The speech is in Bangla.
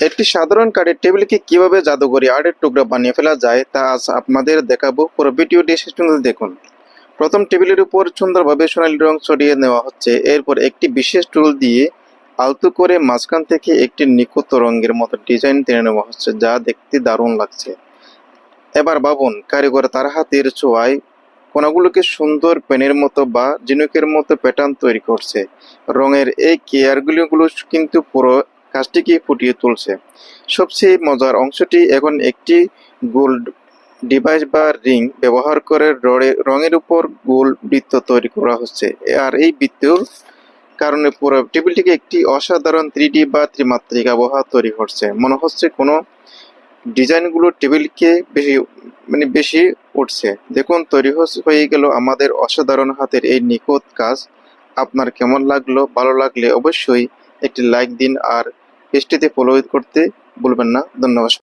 একটি সাধারণ কাঠের টেবিলকে কিভাবে জাদুকরি আর্টের টুকরা বানিয়ে ফেলা যায় তা আজ আপনাদের দেখাবো। পুরো ভিডিওটি শেষ পর্যন্ত দেখুন। প্রথম টেবিলের উপর সুন্দরভাবে সোনালী রং ছড়িয়ে নেওয়া হচ্ছে। এরপর একটি বিশেষ টুল দিয়ে আলতো করে মাঝখান থেকে একটি নিখুঁত রঙের মতো ডিজাইন টেনে নেওয়া হচ্ছে, যা দেখতে দারুণ লাগছে। এবার ভাবুন, কারিগর তার হাতের ছোঁয়ায় কোনাগুলোকে সুন্দর পেনের মতো বা ঝিনুকের মতো প্যাটার্ন তৈরি করছে। রঙের এই কেয়ারগুলো কিন্তু পুরো কাজটিকে ফুটিয়ে তুলছে। সবচেয়ে মজার অংশটি, এখন একটি গোল্ড ডিভাইস বা রিং ব্যবহার করে রঙের উপর গোল বৃত্ত তৈরি করা হচ্ছে। আর এই বৃত্তর কারণে পুরো টেবিলটিকে একটি অসাধারণ 3D বা ত্রিমাত্রিক আবহাওয়া তৈরি করছে। মনে হচ্ছে কোনো ডিজাইনগুলো টেবিলকে বেশি উঠছে। দেখুন, তৈরি হয়ে গেল আমাদের অসাধারণ হাতের এই নিখুঁত কাজ। আপনার কেমন লাগলো? ভালো লাগলে অবশ্যই একটি লাইক দিন আর পেজটিতে ফলো করতে ভুলবেন না। ধন্যবাদ।